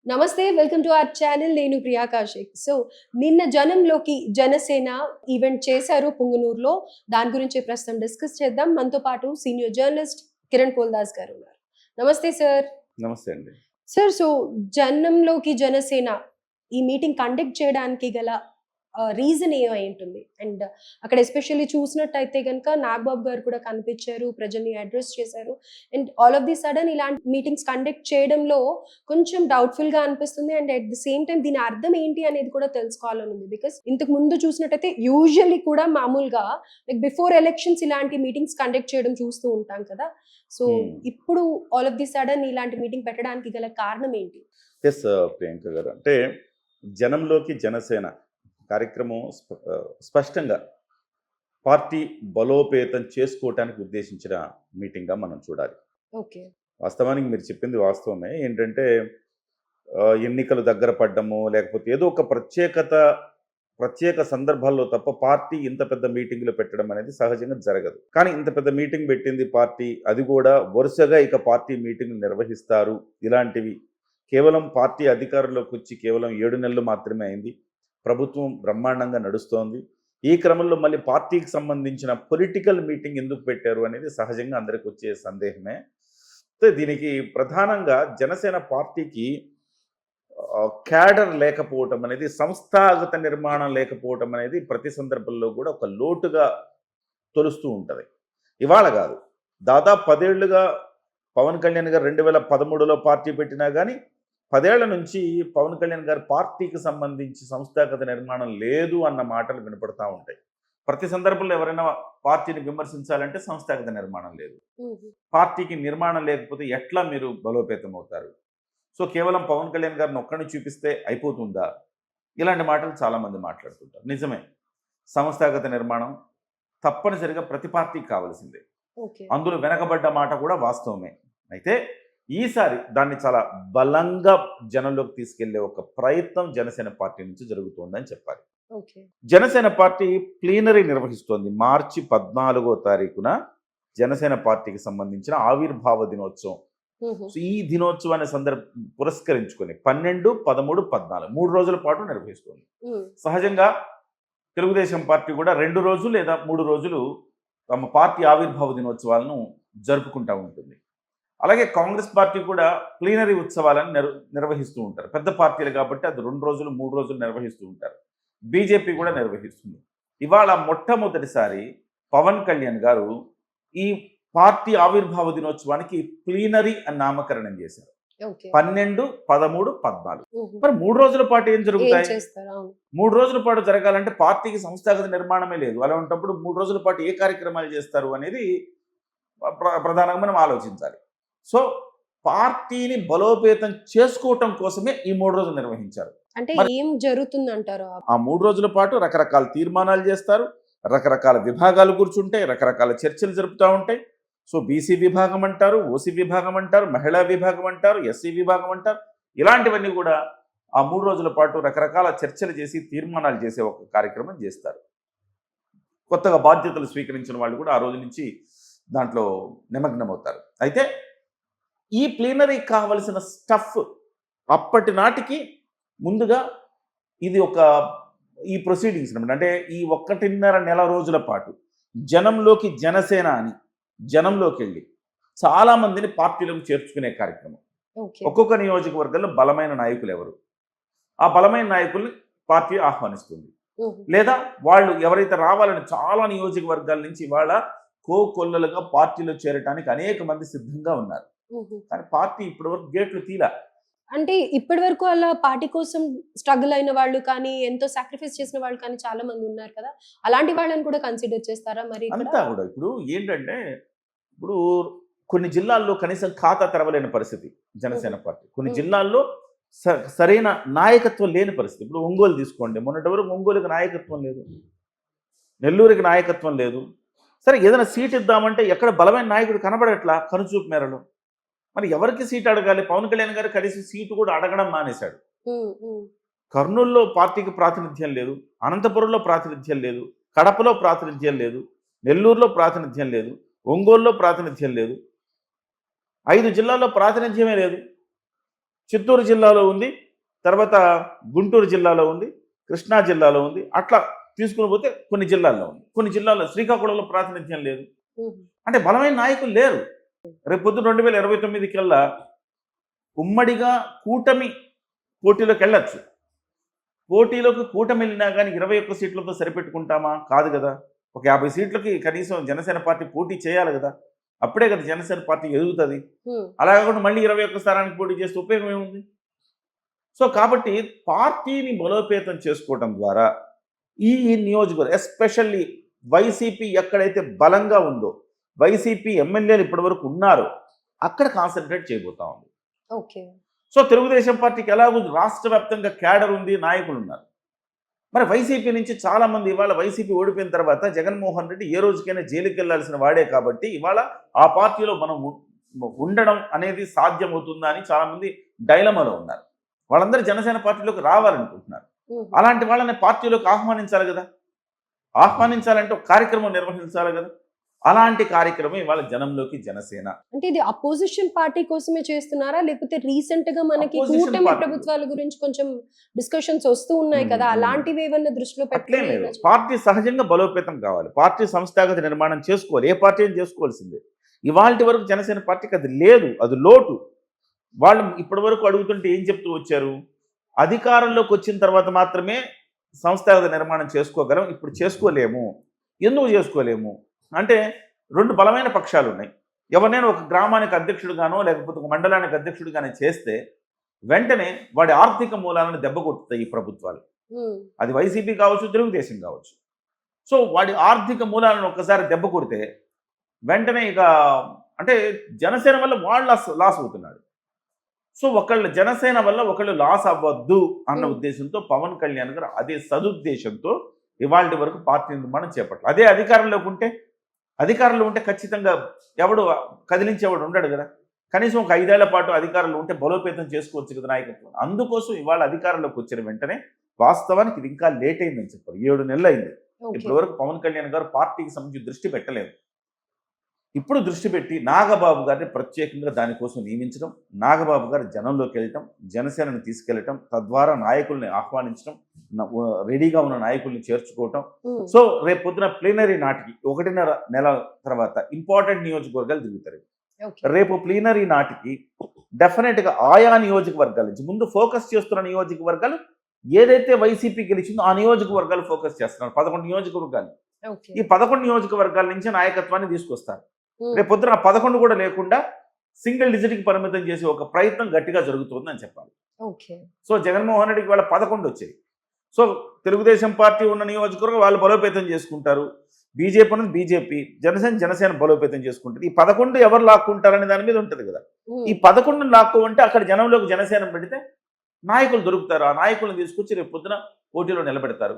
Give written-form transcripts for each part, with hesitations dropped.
నమస్తే. Welcome to our channel. నేను Priya Kaushik. So, నిన్న జనంలోకి జనసేన ఈవెంట్ చేశారు పుంగనూరులో. దాని గురించి ప్రస్తుతం డిస్కస్ చేద్దాం. మనతో పాటు సీనియర్ జర్నలిస్ట్ కిరణ్ పోల్దాస్ గారు ఉన్నారు. నమస్తే సార్. నమస్తే అండి. సార్, సో జనంలోకి జనసేన ఈ మీటింగ్ కండక్ట్ చేయడానికి గల రీజన్ ఏమై ఉంటుంది? అండ్ అక్కడ ఎస్పెషల్లీ చూసినట్టయితే గనుక నాగబాబు గారు కూడా కనిపించారు, ప్రజల్ని అడ్రెస్ చేశారు. And all of the sudden ఇలాంటి మీటింగ్స్ కండక్ట్ చేయడంలో కొంచెం డౌట్‌ఫుల్‌గా అనిపిస్తుంది. And at the same time దీని అర్థం ఏంటి అనేది కూడా తెలుసుకోవాలని ఉంది. బికాస్ ఇంతకు ముందు చూసినట్టయితే యూజువల్లీ కూడా మామూలుగా లైక్ బిఫోర్ ఎలక్షన్స్ ఇలాంటి మీటింగ్స్ కండక్ట్ చేయడం చూస్తూ ఉంటాం కదా! సో, ఇప్పుడు ఆల్ ఆఫ్ ది సడన్ ఇలాంటి మీటింగ్ పెట్టడానికి గల కారణం ఏంటి? యెస్. ప్రియాంక గారు. అంటే జనంలోకి జనసేన కార్యక్రమం స్పష్టంగా పార్టీ బలోపేతం చేసుకోవటానికి ఉద్దేశించిన మీటింగ్‌గా మనం చూడాలి. ఓకే. వాస్తవానికి మీరు చెప్పింది వాస్తవమే. ఏంటంటే ఎన్నికలు దగ్గర పడ్డము, లేకపోతే ఏదో ఒక ప్రత్యేక సందర్భాల్లో తప్ప పార్టీ ఇంత పెద్ద మీటింగ్‌లు పెట్టడం అనేది సహజంగా జరగదు. కానీ ఇంత పెద్ద మీటింగ్ పెట్టింది పార్టీ. అది కూడా వరుసగా ఇక పార్టీ మీటింగ్‌లు నిర్వహిస్తారు. ఇలాంటివి కేవలం పార్టీ అధికారంలోకి వచ్చి కేవలం 7 నెలలు మాత్రమే అయింది. ప్రభుత్వం బ్రహ్మాండంగా నడుస్తోంది. ఈ క్రమంలో మళ్ళీ పార్టీకి సంబంధించిన పొలిటికల్ మీటింగ్ ఎందుకు పెట్టారు అనేది సహజంగా అందరికి వచ్చే సందేహమే. అయితే దీనికి ప్రధానంగా జనసేన పార్టీకి క్యాడర్ లేకపోవటం అనేది, సంస్థాగత నిర్మాణం లేకపోవటం అనేది ప్రతి సందర్భంలో కూడా ఒక లోటుగా తొలుస్తూ ఉంటుంది. ఇవాళ కాదు, దాదాపు 10 ఏళ్లుగా పవన్ కళ్యాణ్ గారు 2013లో పార్టీ పెట్టినా కానీ 10 ఏళ్ల నుంచి పవన్ కళ్యాణ్ గారు పార్టీకి సంబంధించి సంస్థాగత నిర్మాణం లేదు అన్న మాటలు వినపడతా ఉంటాయి. ప్రతి సందర్భంలో ఎవరైనా పార్టీని విమర్శించాలంటే సంస్థాగత నిర్మాణం లేదు. పార్టీకి నిర్మాణం లేకపోతే ఎట్లా మీరు బలోపేతం అవుతారు? సో కేవలం పవన్ కళ్యాణ్ గారిని ఒక్కడిని చూపిస్తే అయిపోతుందా? ఇలాంటి మాటలు చాలామంది మాట్లాడుతుంటారు. నిజమే, సంస్థాగత నిర్మాణం తప్పనిసరిగా ప్రతి పార్టీకి కావాల్సిందే. అందులో వెనకబడ్డ మాట కూడా వాస్తవమే. అయితే ఈసారి దాన్ని చాలా బలంగా జనంలోకి తీసుకెళ్లే ఒక ప్రయత్నం జనసేన పార్టీ నుంచి జరుగుతోందని చెప్పాలి. జనసేన పార్టీ ప్లీనరీ నిర్వహిస్తోంది. మార్చి 14వ తారీఖున జనసేన పార్టీకి సంబంధించిన ఆవిర్భావ దినోత్సవం. ఈ దినోత్సవాన్ని పురస్కరించుకొని 12, 13, 14 3 రోజుల పాటు నిర్వహిస్తోంది. సహజంగా తెలుగుదేశం పార్టీ కూడా 2 రోజులు లేదా 3 రోజులు తమ పార్టీ ఆవిర్భావ దినోత్సవాలను జరుపుకుంటూ ఉంటుంది. అలాగే కాంగ్రెస్ పార్టీ కూడా ప్లీనరీ ఉత్సవాలను నిర్వహిస్తూ ఉంటారు. పెద్ద పార్టీలు కాబట్టి అది 2 రోజులు 3 రోజులు నిర్వహిస్తూ ఉంటారు. బీజేపీ కూడా నిర్వహిస్తుంది. ఇవాళ మొట్టమొదటిసారి పవన్ కళ్యాణ్ గారు ఈ పార్టీ ఆవిర్భావ దినోత్సవానికి ప్లీనరీ అని నామకరణం చేశారు. 12, 13, 14. మరి 3 రోజుల పాటు ఏం జరుగుతాయి? 3 రోజుల పాటు జరగాలంటే పార్టీకి సంస్థాగత నిర్మాణమే లేదు. అలా ఉన్నప్పుడు 3 రోజుల పాటు ఏ కార్యక్రమాలు చేస్తారు అనేది ప్రధానంగా మనం ఆలోచించాలి. సో పార్టీని బలోపేతం చేసుకోవటం కోసమే ఈ 3 రోజులు నిర్వహించారు. అంటే ఏం జరుగుతుంది అంటారు? ఆ 3 రోజుల పాటు రకరకాల తీర్మానాలు చేస్తారు, రకరకాల విభాగాలు కూర్చుంటాయి, రకరకాల చర్చలు జరుపుతూ ఉంటాయి. సో బీసీ విభాగం అంటారు, ఓసీ విభాగం అంటారు, మహిళా విభాగం అంటారు, ఎస్సీ విభాగం అంటారు. ఇలాంటివన్నీ కూడా ఆ 3 రోజుల పాటు రకరకాల చర్చలు చేసి తీర్మానాలు చేసే ఒక కార్యక్రమం చేస్తారు. కొత్తగా బాధ్యతలు స్వీకరించిన వాళ్ళు కూడా ఆ రోజు నుంచి దాంట్లో నిమగ్నమవుతారు. అయితే ఈ ప్లీనరీకి కావలసిన స్టఫ్ అప్పటి నాటికి ముందుగా ఇది ఈ ప్రొసీడింగ్స్ అనమాట. అంటే ఈ 1.5 నెల రోజుల పాటు జనంలోకి జనసేన అని జనంలోకి వెళ్ళి చాలామందిని పార్టీలకు చేర్చుకునే కార్యక్రమం. ఒక్కొక్క నియోజకవర్గంలో బలమైన నాయకులు ఎవరు, ఆ బలమైన నాయకుల్ని పార్టీ ఆహ్వానిస్తుంది. లేదా వాళ్ళు ఎవరైతే రావాలని చాలా నియోజకవర్గాల నుంచి ఇవాళ కోకొల్లలుగా పార్టీలో చేరటానికి అనేక మంది సిద్ధంగా ఉన్నారు. కానీ పార్టీ ఇప్పటివరకు గేట్లు తీలా. అంటే ఇప్పటి వరకు అలా పార్టీ కోసం స్ట్రగుల్ అయిన వాళ్ళు కానీ, ఎంతో సాక్రిఫైస్ చేసిన వాళ్ళు కానీ చాలా మంది ఉన్నారు కదా! అలాంటి వాళ్ళని కూడా కన్సిడర్ చేస్తారా మరి? అంతా కూడా ఇప్పుడు ఏంటంటే, ఇప్పుడు కొన్ని జిల్లాల్లో కనీసం ఖాతా తెరవలేని పరిస్థితి జనసేన పార్టీ. కొన్ని జిల్లాల్లో సరైన నాయకత్వం లేని పరిస్థితి. ఇప్పుడు ఒంగోలు తీసుకోండి, మొన్నటి వరకు ఒంగోలుకి నాయకత్వం లేదు, నెల్లూరుకి నాయకత్వం లేదు. సరే ఏదైనా సీట్ ఇద్దామంటే ఎక్కడ బలమైన నాయకుడు కనబడట్లా కనుచూపు మేరలో. మరి ఎవరికి సీటు అడగాలి? పవన్ కళ్యాణ్ గారు కనీసం సీటు కూడా అడగడం మానేశాడు. కర్నూలులో పార్టీకి ప్రాతినిధ్యం లేదు, అనంతపురంలో ప్రాతినిధ్యం లేదు, కడపలో ప్రాతినిధ్యం లేదు, నెల్లూరులో ప్రాతినిధ్యం లేదు, ఒంగోలులో ప్రాతినిధ్యం లేదు, 5 జిల్లాల్లో ప్రాతినిధ్యమే లేదు. చిత్తూరు జిల్లాలో ఉంది, తర్వాత గుంటూరు జిల్లాలో ఉంది, కృష్ణా జిల్లాలో ఉంది. అట్లా తీసుకుని పోతే కొన్ని జిల్లాల్లో ఉంది. కొన్ని జిల్లాల్లో శ్రీకాకుళంలో ప్రాతినిధ్యం లేదు. అంటే బలమైన నాయకులు లేరు. రేపు పొద్దున 2029 కల్లా ఉమ్మడిగా కూటమి పోటీలోకి వెళ్ళచ్చు. పోటీలోకి కూటమి వెళ్ళినా కానీ 21 సీట్లతో సరిపెట్టుకుంటామా? కాదు కదా. ఒక 50 సీట్లకి కనీసం జనసేన పార్టీ పోటీ చేయాలి కదా. అప్పుడే కదా జనసేన పార్టీ ఎదుగుతుంది. అలా కాకుండా మళ్ళీ 21 స్థానానికి పోటీ చేస్తే ఉపయోగం ఏముంది? సో కాబట్టి పార్టీని బలోపేతం చేసుకోవడం ద్వారా ఈ నియోజకవర్గం ఎస్పెషల్లీ వైసీపీ ఎక్కడైతే బలంగా ఉందో, వైసీపీ ఎమ్మెల్యేలు ఇప్పటివరకు ఉన్నారో అక్కడ కాన్సన్ట్రేట్ చేయబోతా ఉంది. ఓకే. సో తెలుగుదేశం పార్టీకి ఎలాగో రాష్ట్ర వ్యాప్తంగా క్యాడర్ ఉంది, నాయకులు ఉన్నారు. మరి వైసీపీ నుంచి చాలా మంది ఇవాళ వైసీపీ ఓడిపోయిన తర్వాత జగన్మోహన్ రెడ్డి ఏ రోజుకైనా జైలుకి వెళ్లాల్సిన వాడే కాబట్టి ఇవాళ ఆ పార్టీలో మనం ఉండడం అనేది సాధ్యమవుతుందా అని చాలా మంది డైలమాలో ఉన్నారు. వాళ్ళందరూ జనసేన పార్టీలోకి రావాలనుకుంటున్నారు. అలాంటి వాళ్ళని పార్టీలోకి ఆహ్వానించాలి కదా. ఆహ్వానించాలంటే ఒక కార్యక్రమం నిర్వహించాలి కదా. అలాంటి కార్యక్రమం ఇవాళ జనంలోకి జనసేన. అంటే ఇది అపోజిషన్ పార్టీ కోసమే చేస్తున్నారా, లేకపోతే రీసెంట్ గా మనకి Opposition కూటమి party. ప్రభుత్వాల గురించి కొంచెం డిస్కషన్స్ వస్తూ ఉన్నాయి కదా, అలాంటివి ఏమన్నా దృష్టిలో అట్లేం లేదు. పెట్టుకుని పార్టీ సహజంగా బలోపేతం కావాలి. పార్టీ సంస్థాగత నిర్మాణం చేసుకోవాలి. ఏ పార్టీ అయినా చేసుకోవాల్సిందే. ఇవాళ వరకు జనసేన పార్టీకి అది లేదు, అది లోటు. వాళ్ళు ఇప్పటి వరకు అడుగుతుంటే ఏం చెప్తూ వచ్చారు? అధికారంలోకి వచ్చిన తర్వాత మాత్రమే సంస్థాగత నిర్మాణం చేసుకోగలం, ఇప్పుడు చేసుకోలేము. ఎందుకు చేసుకోలేము అంటే 2 బలమైన పక్షాలు ఉన్నాయి. ఎవరినైనా ఒక గ్రామానికి అధ్యక్షుడిగానో లేకపోతే ఒక మండలానికి అధ్యక్షుడిగానే చేస్తే వెంటనే వాడి ఆర్థిక మూలాలను దెబ్బకొట్టుతాయి ఈ ప్రభుత్వాలు. అది వైసీపీ కావచ్చు, తెలుగుదేశం కావచ్చు. సో వాడి ఆర్థిక మూలాలను ఒక్కసారి దెబ్బ కొడితే వెంటనే ఇక అంటే జనసేన వల్ల వాళ్ళు లాస్ అవుతున్నాడు. సో ఒకళ్ళు జనసేన వల్ల ఒకళ్ళు లాస్ అవ్వద్దు అన్న ఉద్దేశంతో పవన్ కళ్యాణ్ గారు అదే సదుద్దేశంతో ఇవాళ వరకు పార్టీ నిర్మాణం చేపట్టాలి. అదే అధికారంలో ఉంటే ఖచ్చితంగా ఎవడు కదిలించేవాడు ఉండడు కదా. కనీసం ఒక 5 ఏళ్ల పాటు అధికారంలో ఉంటే బలోపేతం చేసుకోవచ్చు కదా నాయకత్వం. అందుకోసం ఇవాళ అధికారంలోకి వచ్చిన వెంటనే వాస్తవానికి ఇది ఇంకా లేట్ అయిందని చెప్పారు. 7 నెలలు అయింది. ఇప్పటి వరకు పవన్ కళ్యాణ్ గారు పార్టీకి సంబంధించి దృష్టి పెట్టలేదు. ఇప్పుడు దృష్టి పెట్టి నాగబాబు గారిని ప్రత్యేకంగా దానికోసం నియమించడం, నాగబాబు గారు జనంలోకి వెళ్ళటం, జనసేనని తీసుకెళ్లటం, తద్వారా నాయకుల్ని ఆహ్వానించడం, రెడీగా ఉన్న నాయకుల్ని చేర్చుకోవటం. సో రేపు పొద్దున ప్లీనరీ నాటికి 1.5 నెల తర్వాత ఇంపార్టెంట్ నియోజకవర్గాలు తిరుగుతారు. రేపు ప్లీనరీ నాటికి డెఫినెట్గా ఆయా నియోజకవర్గాల నుంచి ముందు ఫోకస్ చేస్తున్న నియోజకవర్గాలు ఏదైతే వైసీపీ గెలిచిందో ఆ నియోజకవర్గాలు ఫోకస్ చేస్తున్నారు. 11 నియోజకవర్గాలు. ఈ 11 నియోజకవర్గాల నుంచి నాయకత్వాన్ని తీసుకొస్తారు. రేపు పొద్దున 11 కూడా లేకుండా సింగిల్ డిజిట్కి పరిమితం చేసే ఒక ప్రయత్నం గట్టిగా జరుగుతుందని చెప్పాలి. సో జగన్మోహన్ రెడ్డికి వాళ్ళ 11 వచ్చాయి. సో తెలుగుదేశం పార్టీ ఉన్న నియోజకవర్గం వాళ్ళు బలోపేతం చేసుకుంటారు. బీజేపీ ఉన్నది బీజేపీ, జనసేన బలోపేతం చేసుకుంటుంది. ఈ 11 ఎవరు లాక్కుంటారనే దాని మీద ఉంటుంది కదా. ఈ 11 లాక్కుంటే అక్కడ జనంలోకి జనసేన పెడితే నాయకులు దొరుకుతారు. ఆ నాయకులను తీసుకొచ్చి రేపు పొద్దున పోటీలో నిలబెడతారు.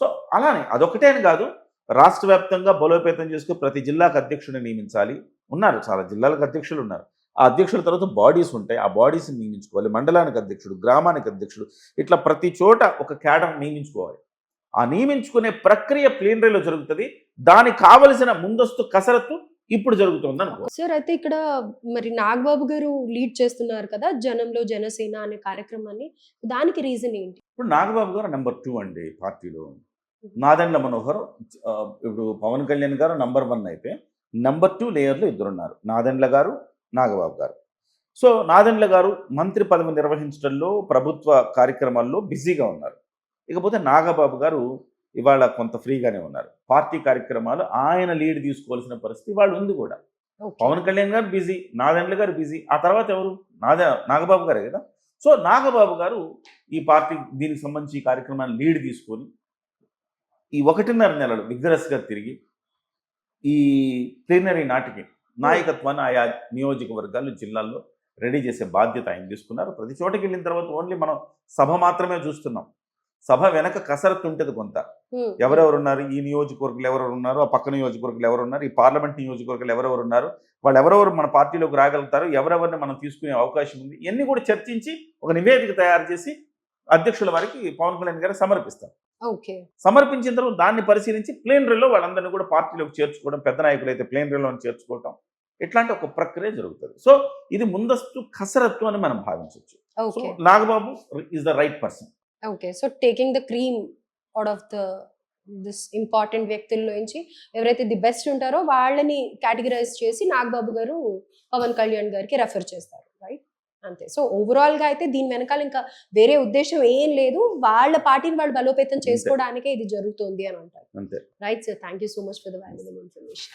సో అలానే అదొకటే అని కాదు, రాష్ట్ర వ్యాప్తంగా బలోపేతం చేసుకుని ప్రతి జిల్లాకు అధ్యక్షుడిని నియమించాలి. ఉన్నారు, చాలా జిల్లాలకు అధ్యక్షులు ఉన్నారు. ఆ అధ్యక్షుల తర్వాత బాడీస్ ఉంటాయి. ఆ బాడీస్ని నియమించుకోవాలి. మండలానికి అధ్యక్షుడు, గ్రామానికి అధ్యక్షుడు, ఇట్లా ప్రతి చోట ఒక క్యాడర్ నియమించుకోవాలి. ఆ నియమించుకునే ప్రక్రియ ప్లీనరీలో జరుగుతుంది. దానికి కావలసిన ముందస్తు కసరత్తు ఇప్పుడు జరుగుతుంది అనుకో. సార్, అయితే ఇక్కడ మరి నాగబాబు గారు లీడ్ చేస్తున్నారు కదా జనంలో జనసేన అనే కార్యక్రమాన్ని, దానికి రీజన్ ఏంటి? ఇప్పుడు నాగబాబు గారు నెంబర్ 2 అండి పార్టీలో. నాదెండ్ల మనోహర్ ఇప్పుడు పవన్ కళ్యాణ్ గారు నెంబర్ 1 అయితే నెంబర్ 2 లేయర్లు ఇద్దరున్నారు, నాదెండ్ల గారు, నాగబాబు గారు. సో నాదెండ్ల గారు మంత్రి పదవి నిర్వహించడంలో ప్రభుత్వ కార్యక్రమాల్లో బిజీగా ఉన్నారు. ఇకపోతే నాగబాబు గారు ఇవాళ కొంత ఫ్రీగానే ఉన్నారు. పార్టీ కార్యక్రమాలు ఆయన లీడ్ తీసుకోవాల్సిన పరిస్థితి ఇవాళ ఉంది కూడా. పవన్ కళ్యాణ్ గారు బిజీ, నాదెండ్ల గారు బిజీ, ఆ తర్వాత ఎవరు? నాగబాబు గారే కదా. సో నాగబాబు గారు ఈ పార్టీ దీనికి సంబంధించి ఈ కార్యక్రమాన్ని లీడ్ తీసుకొని ఈ 1.5 నెలలు విగ్రస్గా తిరిగి ఈ ప్లీనరీ నాటికి నాయకత్వాన్ని ఆయా నియోజకవర్గాలు, జిల్లాల్లో రెడీ చేసే బాధ్యత ఆయన తీసుకున్నారు. ప్రతి చోటకి వెళ్ళిన తర్వాత ఓన్లీ మనం సభ మాత్రమే చూస్తున్నాం. సభ వెనక కసరత్తు ఉంటుంది కొంత. ఎవరెవరు ఉన్నారు, ఈ నియోజకవర్గాలు ఎవరెవరు ఉన్నారు, ఆ పక్క నియోజకవర్గాలు ఎవరు ఉన్నారు, ఈ పార్లమెంట్ నియోజకవర్గాలు ఎవరెవరు ఉన్నారు, వాళ్ళు ఎవరెవరు మన పార్టీలోకి రాగలుగుతారు, ఎవరెవరిని మనం తీసుకునే అవకాశం ఉంది, ఇవన్నీ కూడా చర్చించి ఒక నివేదిక తయారు చేసి అధ్యక్షుల వారికి పవన్ కళ్యాణ్ గారు సమర్పిస్తారు. సమర్పించిన తర్వాత దాన్ని పరిశీలించి ప్లేనరీలో వాళ్ళందరినీ కూడా పార్టీలోకి చేర్చుకోవడం, పెద్ద నాయకులు అయితే ప్లేనరీలో చేర్చుకోవటం, ఇట్లాంటి ఒక ప్రక్రియ జరుగుతుంది. సో ఇది ముందస్తు కసరత్తు అని మనం భావించవచ్చు. So okay. Nagababu is the right person. Okay. So taking the cream out of this important వ్యక్తుల్లోంచి ఎవరైతే ది బెస్ట్ ఉంటారో వాళ్ళని కేటగరైజ్ చేసి నాగబాబు గారు పవన్ కళ్యాణ్ గారికి రెఫర్ చేస్తారు. రైట్? అంతే. సో ఓవరాల్‌గా అయితే దీని వెనకాల ఇంకా వేరే ఉద్దేశ్యం ఏం లేదు. వాళ్ళ పార్టీని వాళ్ళు బలోపేతం అంతే. చేసుకోవడానికే ఇది జరుగుతోంది అని అంటారు. అంతే. Right sir. Thank you so much for the valuable information.